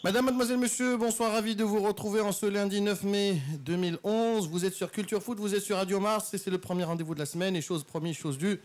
Madame, mademoiselle, monsieur, bonsoir, ravi de vous retrouver en ce lundi 9 mai 2011. Vous êtes sur Culture Foot, vous êtes sur Radio Mars et c'est le premier rendez-vous de la semaine. Et chose promise, chose due,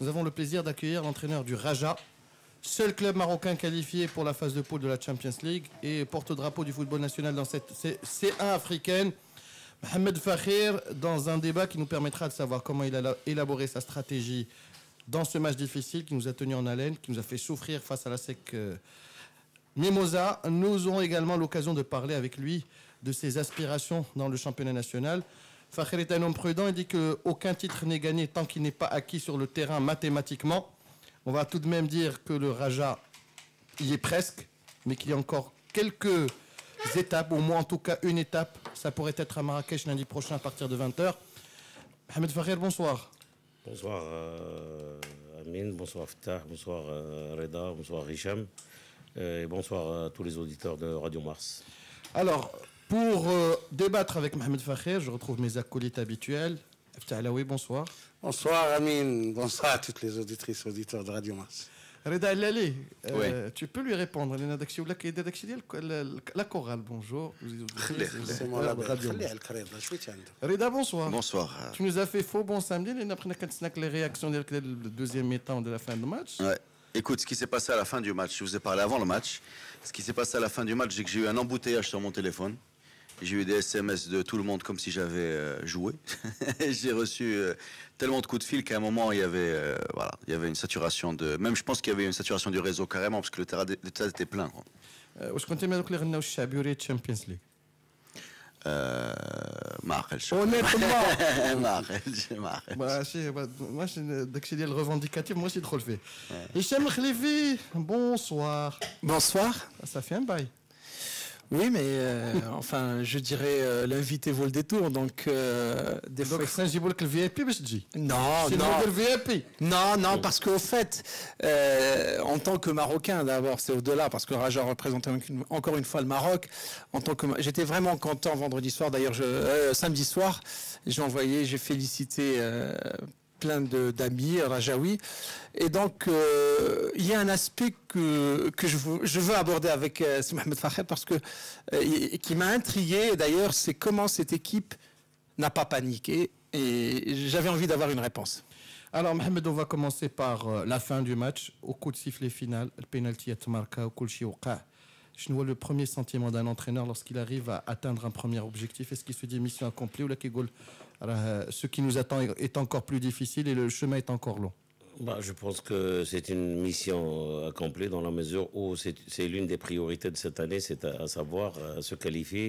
nous avons le plaisir d'accueillir l'entraîneur du Raja, seul club marocain qualifié pour la phase de poule de la Champions League et porte-drapeau du football national dans cette C1 africaine. Mohamed Fakhir, dans un débat qui nous permettra de savoir comment il a élaboré sa stratégie dans ce match difficile qui nous a tenu en haleine, qui nous a fait souffrir face à la SEC Mimosa. Nous aurons également l'occasion de parler avec lui de ses aspirations dans le championnat national. Fakhir est un homme prudent, il dit qu'aucun titre n'est gagné tant qu'il n'est pas acquis sur le terrain mathématiquement. On va tout de même dire que le Raja y est presque, mais qu'il y a encore quelques étapes, au moins en tout cas une étape. Ça pourrait être à Marrakech lundi prochain à partir de 20h. Mohamed Fakhir, bonsoir. Bonsoir Amin, bonsoir Fattah, bonsoir Reda, bonsoir Hicham et bonsoir à tous les auditeurs de Radio Mars. Alors, pour débattre avec Mohamed Fakhir, je retrouve mes acolytes habituels. Fattah Alaoui, bonsoir. Bonsoir Amin, bonsoir à toutes les auditrices et auditeurs de Radio Mars. Reda Allali, tu peux lui répondre. La chorale, bonjour. Reda, bonsoir. Bonsoir. Tu nous as fait faux bon samedi. Après, on a les réactions de le deuxième mi-temps de la fin du match. Ouais. Écoute, ce qui s'est passé à la fin du match, je vous ai parlé avant le match. Ce qui s'est passé à la fin du match, c'est que j'ai eu un embouteillage sur mon téléphone. J'ai eu des SMS de tout le monde comme si j'avais joué. J'ai reçu tellement de coups de fil qu'à un moment, il y avait une saturation de... Même je pense qu'il y avait une saturation du réseau carrément, parce que le terrain était plein. واش كنت ما دوك اللي غناو الشعبي تشامبيونز ليغ ما عقلش honnêtement ما عقلش ماشي داكشي ديال الريفونديكاتيف ماشي يدخل فيه هشام الخليفي bonsoir. Bonsoir. Ça fait un bail. Oui, mais enfin, je dirais l'invité vaut le détour, donc des fois. Donc, نجيبوا لك الفي اي بي باش تجي. Non, parce qu'au fait, en tant que Marocain, d'abord, c'est au-delà, parce que Raja représentait encore une fois le Maroc. J'étais vraiment content vendredi soir. D'ailleurs, samedi soir, j'ai félicité plein d'amis rajaouis. Et donc, il y a un aspect que je veux aborder avec Mohamed Fakhir parce que qui m'a intrigué. D'ailleurs, c'est comment cette équipe n'a pas paniqué. Et j'avais envie d'avoir une réponse. Alors, Mohamed, on va commencer par la fin du match. Au coup de sifflet final, le penalty est marqué au kulchi wqa. Je vois le premier sentiment d'un entraîneur lorsqu'il arrive à atteindre un premier objectif. Est-ce qu'il se dit mission accomplie ou là qu'il ce qui nous attend est encore plus difficile et le chemin est encore long? Je pense que c'est une mission accomplie dans la mesure où c'est l'une des priorités de cette année, c'est à savoir se qualifier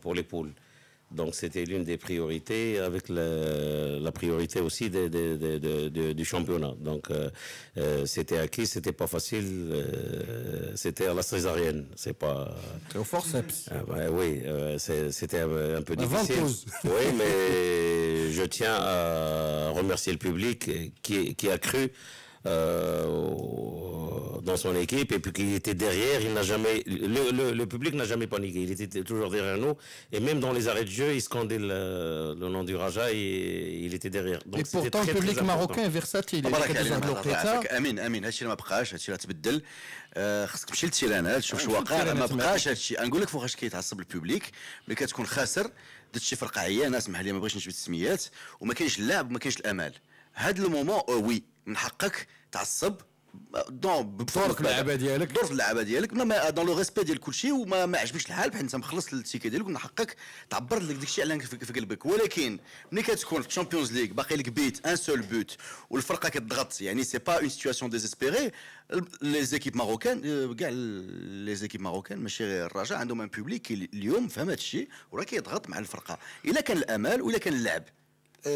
pour les poules. Donc c'était l'une des priorités avec la priorité aussi du championnat. Donc c'était acquis, c'était pas facile, c'était à la césarienne. C'est pas... C'est au forceps. Oui, c'était un peu difficile. Oui, mais je tiens à remercier le public qui a cru dans son équipe et puis qui était derrière, il n'a jamais le public n'a jamais paniqué, il était toujours derrière nous et même dans les arrêts de jeu, il scandait le nom du Raja et il était derrière. Donc et pourtant le public marocain est versatile. امين هادشي اللي ما بقاش، هادشي اللي غتبدل. خصك تمشي للتيران تشوف شو واقع. ما بقاش هادشي. نقول لك فوقاش كيتعصب البوبليك ملي كتكون خاسر درت شي فرقه عيانه، اسمح لي ما بغيتش نجبد السميات، وما كاينش اللاعب وما كاينش الامال. هاد المومون وي من حقك تعصب دورك اللعبه ديالك دون لو ريسبي ديال كلشي وما عجبكش الحال بحال انت مخلص التيكي ديالك ومن حقك تعبر لك داكشي على في قلبك. ولكن ملي كتكون في الشامبيونز ليغ باقي لك بيت ان سول بوت والفرقه كتضغط، يعني سي با اون سيتواسيون ديزيسبيري. لي زيكيب ماروكان كاع لي زيكيب ماروكان ماشي غير الرجاء عندهم ان بوبليك اليوم فهم هادشي وراه كيضغط مع الفرقه الا كان الامال والا كان اللعب.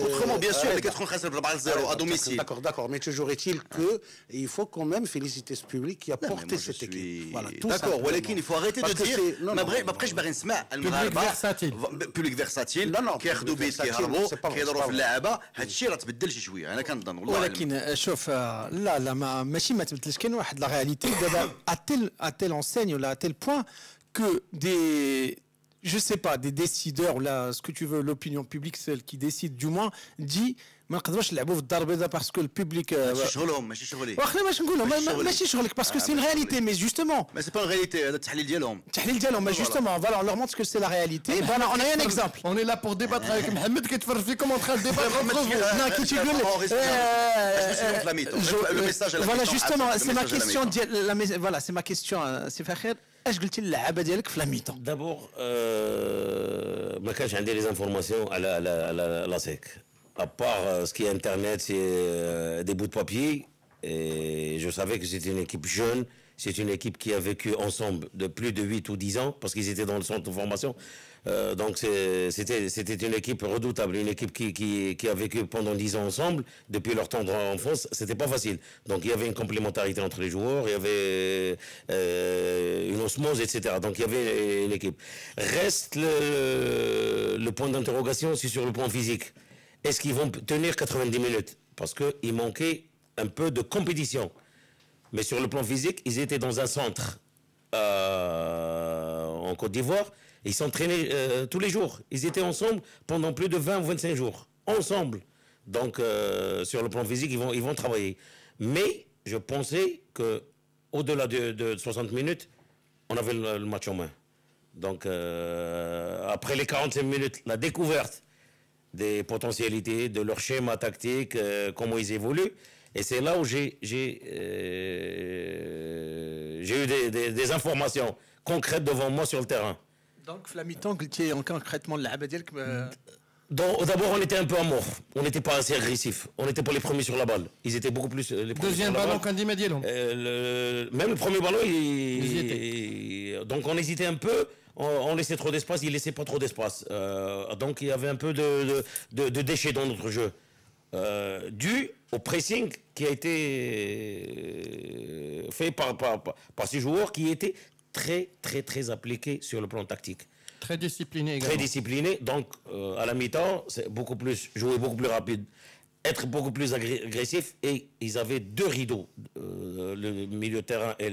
Autrement, bien sûr, les 4 خاسر ب 4-0 à domicile. D'accord, mais toujours est-il qu'il faut quand même féliciter ce public qui a porté cette équipe. Voilà, d'accord, ولكن il faut arrêter de dire ما بقاش باغي نسمع المغاربه بوبليك فيرساتيل كياخذوا بيت كيهربوا كيضربوا في اللعابه. هادشي راه تبدل شي شويه انا كنظن والله. ولكن شوف لا ماشي ما تبدلش، كاين واحد لا رياليتي دابا à telle enseigne ou là à tel point que je sais pas, des décideurs, là, ce que tu veux, l'opinion publique, celle qui décide du moins, dit ما نقدروش نلعبوا في الدار البيضاء باسكو البوبليك ماشي شغلهم ماشي شغلي واخا باش نقولوا ماشي شغلك باسكو سي une réalité mais justement ما سي با رياليتي هذا التحليل ديالهم mais justement voilà on leur montre que c'est la réalité voilà on a un exemple On est là pour débattre avec Mohamed qui تفرج فيكم en train de débattre entre vous. non qui tu le message voilà justement c'est ma question voilà c'est ma question c'est Fakher اش قلتي للعابه ديالك في لا ميتون D'abord, ما كانش عندي les informations à la SEC. À part ce qui est Internet, c'est des bouts de papier. Et je savais que c'était une équipe jeune. C'est une équipe qui a vécu ensemble de plus de 8 ou 10 ans, parce qu'ils étaient dans le centre de formation. Donc c'était une équipe redoutable, une équipe qui a vécu pendant 10 ans ensemble, depuis leur tendre enfance. C'était pas facile. Donc il y avait une complémentarité entre les joueurs, il y avait une osmose, etc. Donc il y avait une équipe. Reste le point d'interrogation, c'est sur le plan physique. Est-ce qu'ils vont tenir 90 minutes? Parce qu'il manquait un peu de compétition. Mais sur le plan physique, ils étaient dans un centre en Côte d'Ivoire. Ils s'entraînaient tous les jours. Ils étaient ensemble pendant plus de 20 ou 25 jours. Ensemble. Donc, sur le plan physique, ils vont travailler. Mais je pensais qu'au-delà de 60 minutes, on avait le match en main. Donc, après les 45 minutes, la découverte des potentialités, de leur schéma tactique, comment ils évoluent. Et c'est là où j'ai eu des informations concrètes devant moi sur le terrain. Donc, la mi-temps, قلتي concrètement اللعبة ديالك D'abord, on était un peu amorphe. On n'était pas assez agressif. On n'était pas les premiers sur la balle. Ils étaient beaucoup plus les premiers Deuxième sur la ballon, balle. Kandi Medielon. Même le premier ballon, donc on hésitait un peu. On laissait trop d'espace, il laissait pas trop d'espace. Donc il y avait un peu de déchets dans notre jeu. Dû au pressing qui a été fait par ces joueurs qui étaient très appliqués sur le plan tactique. Très discipliné également. Très discipliné, donc à la mi-temps, c'est jouer beaucoup plus rapide, être beaucoup plus agressif, et ils avaient deux rideaux, le milieu de terrain et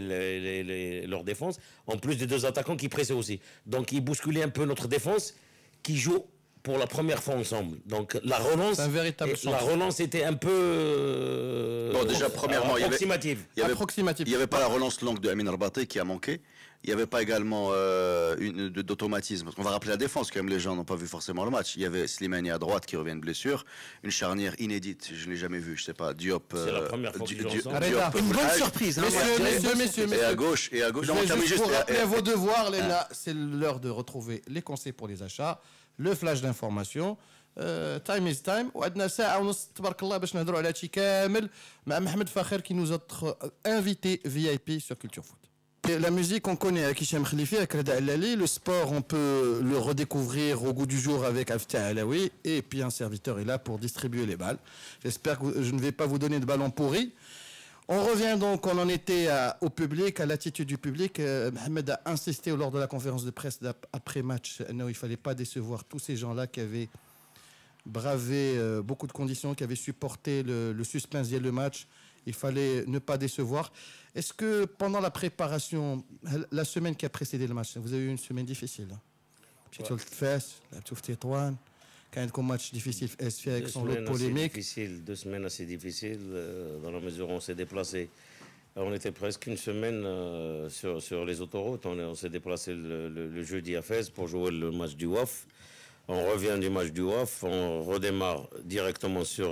leur défense, en plus des deux attaquants qui pressaient aussi. Donc ils bousculaient un peu notre défense, qui joue pour la première fois ensemble. Donc la relance, était un peu bon, déjà, premièrement, approximative. Il n'y avait pas la relance longue de Amin Rabaté qui a manqué. Il n'y avait pas également d'automatisme. Parce qu'on va rappeler la défense, quand même, les gens n'ont pas vu forcément le match. Il y avait Slimani à droite qui revient de blessure. Une charnière inédite, je ne l'ai jamais vue, je ne sais pas, Diop. C'est la première fois qu'ils jouent ensemble. Une bonne surprise. Messieurs. Et à gauche. Je vais juste vous rappeler à vos devoirs, Léna. C'est l'heure de retrouver les conseils pour les achats, le flash d'information. Time is time. وعندنا ساعة ونص تبارك الله باش نهضروا على هادشي كامل مع محمد فاخر qui nous a invité VIP sur Culture Foot. La musique, on connaît avec Hicham Khalifi, avec Reda Allali. Le sport, on peut le redécouvrir au goût du jour avec Aftah Alaoui. Et puis un serviteur est là pour distribuer les balles. J'espère que je ne vais pas vous donner de ballons pourris. On revient donc, on en était au public, à l'attitude du public. Mohamed a insisté lors de la conférence de presse après-match. Il ne fallait pas décevoir tous ces gens-là qui avaient bravé beaucoup de conditions, qui avaient supporté le suspense dès le match. Il fallait ne pas décevoir. Est-ce que pendant la préparation, la semaine qui a précédé le match, vous avez eu une semaine difficile? Quand un match difficile avec son lot polémique. Deux semaines assez difficiles, dans la mesure où on s'est déplacé. On était presque une semaine sur les autoroutes. On s'est déplacé le jeudi à Fès pour jouer le match du WAF. On revient du match du WAF, on redémarre directement sur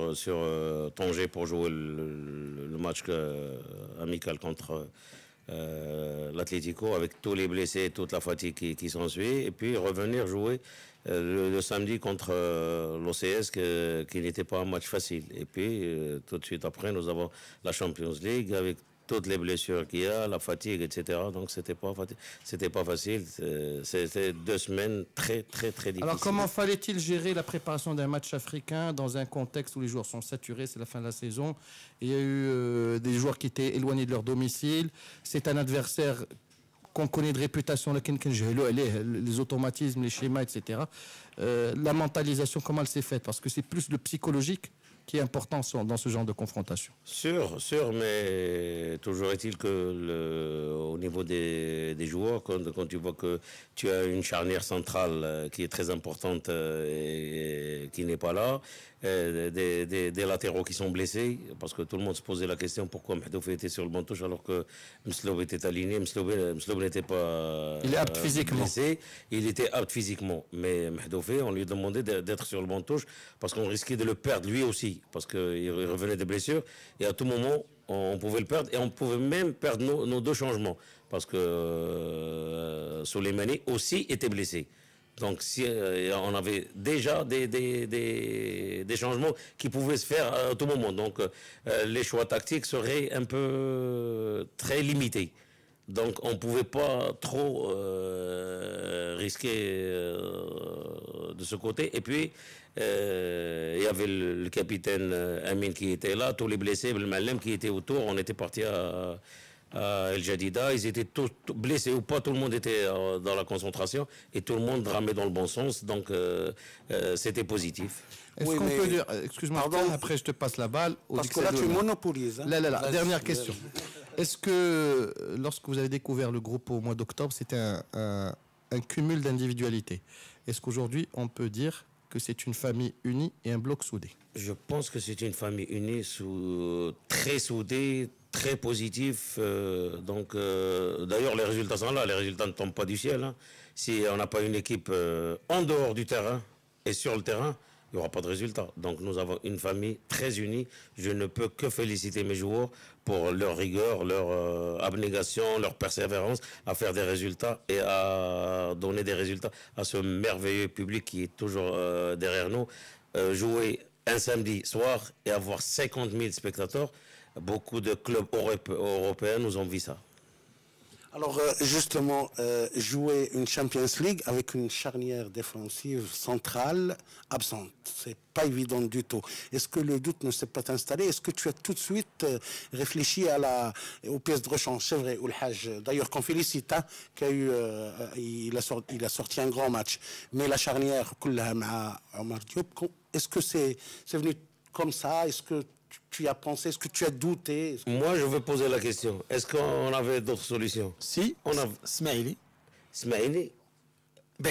Tanger pour jouer le match amical contre l'Atlético, avec tous les blessés et toute la fatigue qui s'ensuit, et puis revenir jouer le samedi contre l'OCS, qui n'était pas un match facile. Et puis tout de suite après, nous avons la Champions League avec toutes les blessures qu'il y a, la fatigue, etc. Donc c'était pas facile. C'était 2 semaines très difficiles. Alors comment fallait-il gérer la préparation d'un match africain dans un contexte où les joueurs sont saturés, c'est la fin de la saison, il y a eu des joueurs qui étaient éloignés de leur domicile, c'est un adversaire qu'on connaît de réputation, les automatismes, les schémas, etc. La mentalisation, comment elle s'est faite? Parce que c'est plus le psychologique qui est important dans ce genre de confrontation. Sûr, mais toujours est-il que au niveau des joueurs, quand tu vois que tu as une charnière centrale qui est très importante et qui n'est pas là, des latéraux qui sont blessés, parce que tout le monde se posait la question pourquoi Mahdoufi était sur le banc de touche alors que Msloub était aligné. Msloub n'était pas il est apte physiquement. Blessé, il était apte physiquement, mais Mahdoufi, on lui demandait d'être sur le banc de touche parce qu'on risquait de le perdre lui aussi, parce qu'il revenait des blessures et à tout moment on pouvait le perdre et on pouvait même perdre nos deux changements parce que Souleymani aussi était blessé. Donc si on avait déjà des changements qui pouvaient se faire à tout moment. Donc les choix tactiques seraient un peu très limités. Donc on ne pouvait pas trop risquer de ce côté. Et puis il y avait le capitaine Amin qui était là, tous les blessés, le Malem qui était autour. On était parti à El Jadida, ils étaient tous blessés ou pas, tout le monde était dans la concentration et tout le monde ramait dans le bon sens, donc c'était positif. Est-ce qu'on peut dire, excuse-moi, après je te passe la balle. Parce que là tu monopolises. Hein. Là, dernière question. Est-ce que lorsque vous avez découvert le groupe au mois d'octobre, c'était un cumul d'individualités? Est-ce qu'aujourd'hui on peut dire que c'est une famille unie et un bloc soudé? Je pense que c'est une famille unie, très soudée, très positif. D'ailleurs, les résultats sont là. Les résultats ne tombent pas du ciel. Hein. Si on n'a pas une équipe en dehors du terrain et sur le terrain, il n'y aura pas de résultat. Donc nous avons une famille très unie. Je ne peux que féliciter mes joueurs pour leur rigueur, leur abnégation, leur persévérance à faire des résultats et à donner des résultats à ce merveilleux public qui est toujours derrière nous. Jouer un samedi soir et avoir 50 000 spectateurs, beaucoup de clubs européens nous ont vu ça. Alors justement, jouer une Champions League avec une charnière défensive centrale absente, c'est pas évident du tout. Est-ce que le doute ne s'est pas installé? Est-ce que tu as tout de suite réfléchi aux pièces de rechange? C'est vrai, Oulhaj, d'ailleurs qu'on félicite, hein, il a sorti un grand match. Mais la charnière, Omar Diop, est-ce que c'est venu comme ça? Est-ce que tu y as pensé? Est-ce que tu as douté? Moi, je veux poser la question. Est-ce qu'on avait d'autres solutions? Si, on a Smaïli. Smaïli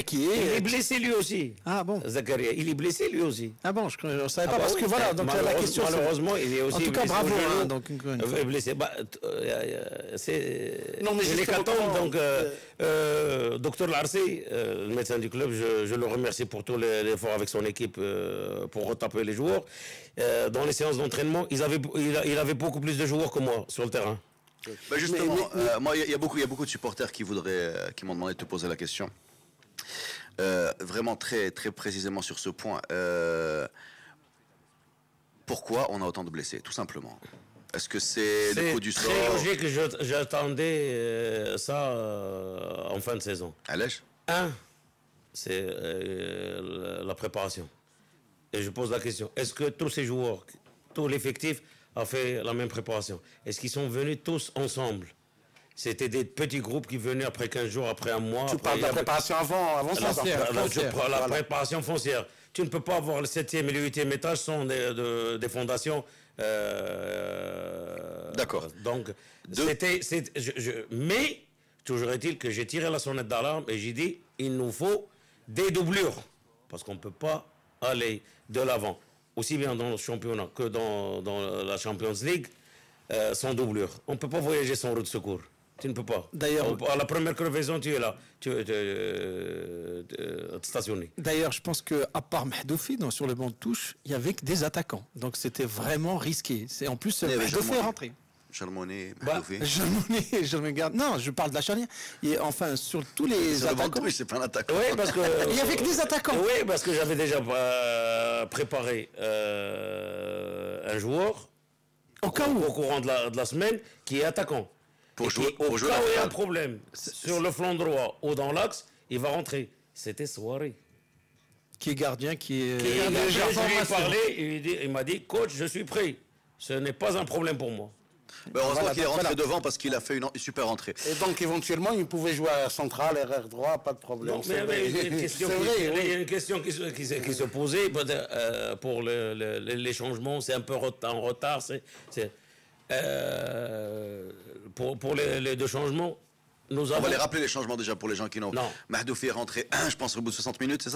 qui il est blessé lui aussi. Ah bon? Zakaria, il est blessé lui aussi. Ah bon, je ne savais pas parce que voilà, donc la question. Malheureusement, il est aussi. En tout cas, bravo. Hein, donc, blessé. C'est. Non, mais l'hécatombe. Donc, docteur Larcy, le médecin du club, je le remercie pour tout l'effort avec son équipe pour retaper les joueurs. Dans les séances d'entraînement, il avait beaucoup plus de joueurs que moi sur le terrain. Bah justement, moi, il y a beaucoup de supporters qui m'ont demandé de te poser la question. Vraiment très précisément sur ce point. Pourquoi on a autant de blessés, tout simplement? Est-ce que c'est le coup du sort? C'est très logique, j'attendais ça en fin de saison. Allège? C'est la préparation. Et je pose la question, est-ce que tous ces joueurs, tout l'effectif a fait la même préparation? Est-ce qu'ils sont venus tous ensemble? C'était des petits groupes qui venaient après 15 jours, après un mois. Tu parles de la préparation avant ça? La préparation foncière. Tu ne peux pas avoir le 7e et le 8e étage sans des fondations. D'accord. Donc, mais, toujours est-il que j'ai tiré la sonnette d'alarme et j'ai dit, il nous faut des doublures. Parce qu'on ne peut pas aller de l'avant, aussi bien dans le championnat que dans la Champions League, sans doublure. On ne peut pas voyager sans roue de secours. Tu ne peux pas. D'ailleurs, à la première crevaison, tu es là. Tu es stationné. D'ailleurs, je pense qu'à part Mahdoufi, sur le banc de touche, il n'y avait que des attaquants. Donc c'était vraiment risqué. En plus, Mahdoufi est rentré. Jalmouni, Mahdoufi. Jalmouni, non, je parle de la charnière. Enfin, sur tous les attaquants. C'est pas un attaquant. Oui, parce que. Il n'y avait que des attaquants. Oui, parce que j'avais déjà préparé un joueur au courant de la semaine qui est attaquant. Au cas où il y a un problème sur le flanc droit ou dans l'axe, il va rentrer. C'était Soirée. Qui est gardien, qui est. Je lui ai parlé, il m'a dit, coach, je suis prêt. Ce n'est pas un problème pour moi. Heureusement Voilà, qu'il est rentré voilà. devant parce qu'il a fait une super entrée. Et donc, éventuellement, il pouvait jouer à central, RR droit, pas de problème. Non, C'est mais vrai. il y a une question, C'est vrai, oui. il y a une question qui se posait pour les changements. C'est un peu en retard. Pour les deux changements, nous On avons. va les rappeler les changements déjà pour les gens qui n'ont. Non. Mahdoufi est rentré, je pense, au bout de 60 minutes, c'est ça?